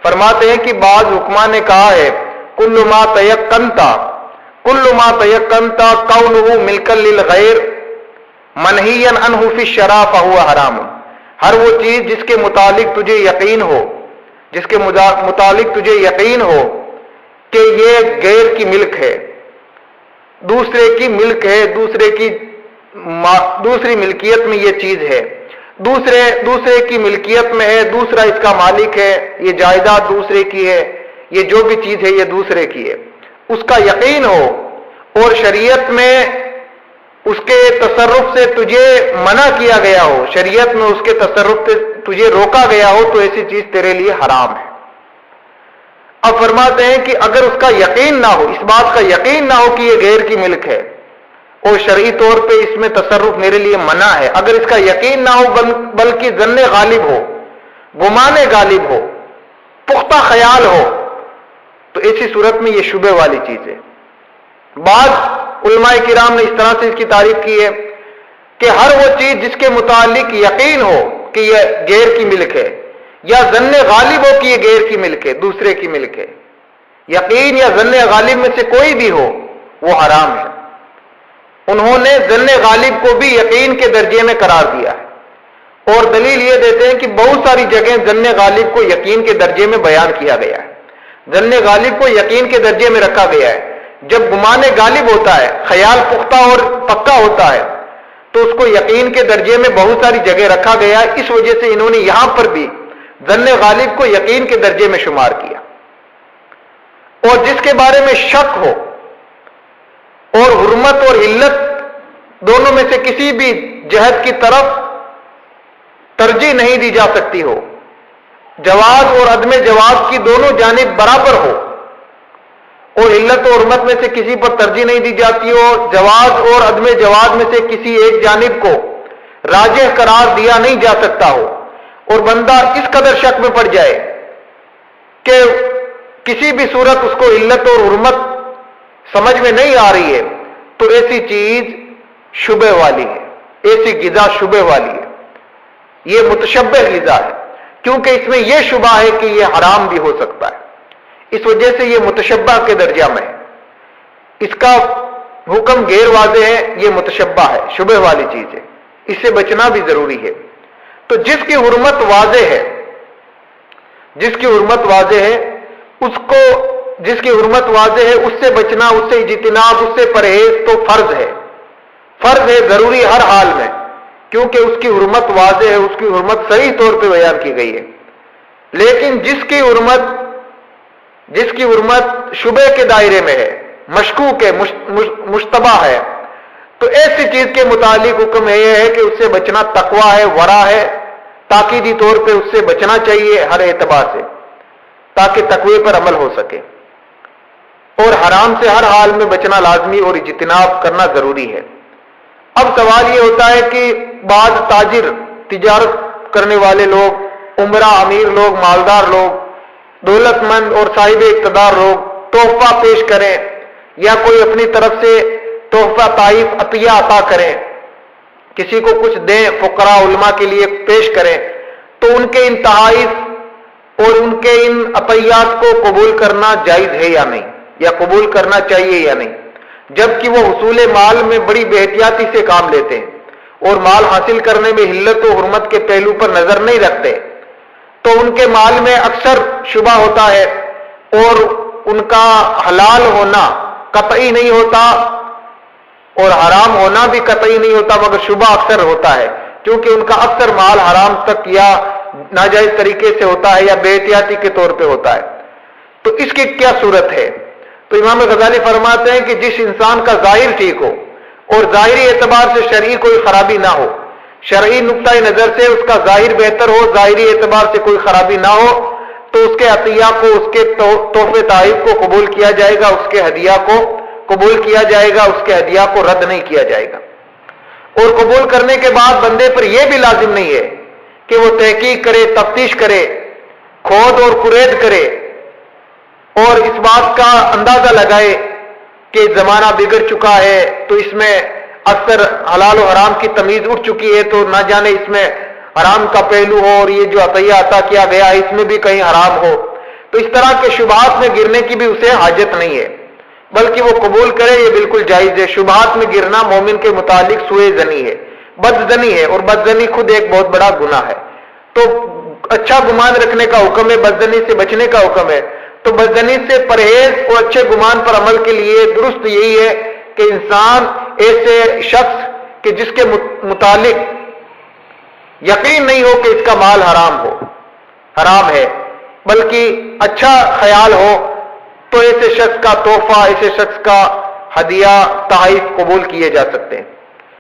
فرماتے ہیں کہ بعض حکما نے کہا ہے کل ما تیقنتا کونہ ملکا للغیر منہیا عنہ فی الشرع فہو حرام. ہر وہ چیز جس کے متعلق تجھے یقین ہو کہ یہ غیر کی ملک ہے، دوسرے کی ملک ہے، دوسری ملکیت میں یہ چیز ہے، دوسرے کی ملکیت میں ہے، دوسرا اس کا مالک ہے، یہ جائیداد دوسرے کی ہے، یہ جو بھی چیز ہے یہ دوسرے کی ہے، اس کا یقین ہو اور شریعت میں اس کے تصرف سے تجھے منع کیا گیا ہو، شریعت میں اس کے تصرف سے تجھے روکا گیا ہو، تو ایسی چیز تیرے لیے حرام ہے. اب فرماتے ہیں کہ اگر اس کا یقین نہ ہو، اس بات کا یقین نہ ہو کہ یہ غیر کی ملک ہے اور شرعی طور پہ اس میں تصرف میرے لیے منع ہے، اگر اس کا یقین نہ ہو بلکہ ظن غالب ہو، گمان غالب ہو، پختہ خیال ہو، تو ایسی صورت میں یہ شبہ والی چیز ہے. بعض علماء کرام نے اس طرح سے اس کی تعریف کی ہے کہ ہر وہ چیز جس کے متعلق یقین ہو کہ یہ غیر کی ملک ہے، یا ظن غالب ہو کہ یہ غیر کی ملک ہے، دوسرے کی ملک ہے، یقین یا ظن غالب میں سے کوئی بھی ہو، وہ حرام ہے. انہوں نے ظن غالب کو بھی یقین کے درجے میں قرار دیا ہے، اور دلیل یہ دیتے ہیں کہ بہت ساری جگہیں ظن غالب کو یقین کے درجے میں بیان کیا گیا ہے. ظن غالب کو یقین کے درجے میں رکھا گیا ہے. جب گمان غالب ہوتا ہے، خیال پختہ اور پکا ہوتا ہے، تو اس کو یقین کے درجے میں بہت ساری جگہ رکھا گیا ہے. اس وجہ سے انہوں نے یہاں پر بھی ظن غالب کو یقین کے درجے میں شمار کیا. اور جس کے بارے میں شک ہو اور حرمت اور علت دونوں میں سے کسی بھی جہت کی طرف ترجیح نہیں دی جا سکتی ہو، جواز اور عدم جواز کی دونوں جانب برابر ہو، اور علت اور حرمت میں سے کسی پر ترجیح نہیں دی جاتی ہو، جواز اور عدم جواز میں سے کسی ایک جانب کو راجح قرار دیا نہیں جا سکتا ہو، اور بندہ اس قدر شک میں پڑ جائے کہ کسی بھی صورت اس کو علت اور حرمت سمجھ میں نہیں آ رہی ہے، تو ایسی چیز شبہ والی ہے، ایسی غذا شبہ والی ہے. یہ متشبہ غذا ہے، کیونکہ اس میں یہ شبہ ہے کہ یہ حرام بھی ہو سکتا ہے، اس وجہ سے یہ متشبہ کے درجہ میں ہے. اس کا حکم غیر واضح ہے، یہ متشبہ ہے، شبہ والی چیز ہے، اس سے بچنا بھی ضروری ہے. تو جس کی حرمت واضح ہے، اس سے بچنا، اس سے اجتناب، اس سے پرہیز تو فرض ہے، ضروری ہر حال میں، کیونکہ اس کی حرمت واضح ہے، اس کی حرمت صحیح طور پہ بیان کی گئی ہے. لیکن جس کی حرمت شبہ کے دائرے میں ہے، مشکوک ہے، مشتبہ ہے، تو ایسی چیز کے متعلق حکم یہ ہے کہ اس سے بچنا تقویٰ ہے، ورع ہے، تاکیدی طور پہ اس سے بچنا چاہیے ہر اعتبار سے، تاکہ تقوی پر عمل ہو سکے. اور حرام سے ہر حال میں بچنا لازمی اور اجتناب کرنا ضروری ہے. اب سوال یہ ہوتا ہے کہ بعض تاجر، تجارت کرنے والے لوگ، عمرہ، امیر لوگ، مالدار لوگ، دولت مند اور صاحب اقتدار لوگ تحفہ پیش کریں یا کوئی اپنی طرف سے تحفہ طائف عطیہ عطا کریں، کسی کو کچھ دیں، فقراء علماء کے لیے پیش کریں، تو ان کے ان تحائف اور ان کے ان عطیات کو قبول کرنا جائز ہے یا نہیں، یا قبول کرنا چاہیے یا نہیں، جبکہ وہ حصول مال میں بڑی بے احتیاطی سے کام لیتے ہیں اور مال حاصل کرنے میں حلت و حرمت کے پہلو پر نظر نہیں رکھتے، تو ان کے مال میں اکثر شبہ ہوتا ہے اور ان کا حلال ہونا قطعی نہیں ہوتا اور حرام ہونا بھی قطعی نہیں ہوتا، مگر شبہ اکثر ہوتا ہے، کیونکہ ان کا اکثر مال حرام تک یا ناجائز طریقے سے ہوتا ہے یا بے احتیاطی کے طور پہ ہوتا ہے. تو اس کی کیا صورت ہے؟ تو امام غزالی فرماتے ہیں کہ جس انسان کا ظاہر ٹھیک ہو اور ظاہری اعتبار سے شرعی کوئی خرابی نہ ہو، شرعی نقطۂ نظر سے اس کا ظاہر بہتر ہو، ظاہری اعتبار سے کوئی خرابی نہ ہو، تو اس کے عطیہ کو، اس کے تحفے تحائف کو قبول کیا جائے گا، اس کے ہدیہ کو قبول کیا جائے گا، اس کے ہدیہ کو رد نہیں کیا جائے گا. اور قبول کرنے کے بعد بندے پر یہ بھی لازم نہیں ہے کہ وہ تحقیق کرے، تفتیش کرے، کھود اور کرید کرے اور اس بات کا اندازہ لگائے کہ زمانہ بگڑ چکا ہے تو اس میں اکثر حلال و حرام کی تمیز اٹھ چکی ہے، تو نہ جانے اس میں حرام کا پہلو ہو اور یہ جو عطیہ عطا کیا گیا ہے اس میں بھی کہیں حرام ہو. تو اس طرح کے شبہات میں گرنے کی بھی اسے حاجت نہیں ہے، بلکہ وہ قبول کرے یہ بالکل جائز ہے۔ شبہات میں گرنا مومن کے متعلق سوء ظنی ہے، بدظنی ہے، اور بدظنی خود ایک بہت بڑا گناہ ہے۔ تو اچھا گمان رکھنے کا حکم ہے، بدظنی سے بچنے کا حکم ہے۔ تو بدظنی سے پرہیز اور اچھے گمان پر عمل کے لیے درست یہی ہے کہ انسان ایسے شخص کہ جس کے متعلق یقین نہیں ہو کہ اس کا مال حرام ہے، بلکہ اچھا خیال ہو، تو ایسے شخص کا تحفہ، ایسے شخص کا ہدیہ، تحائف قبول کیے جا سکتے ہیں۔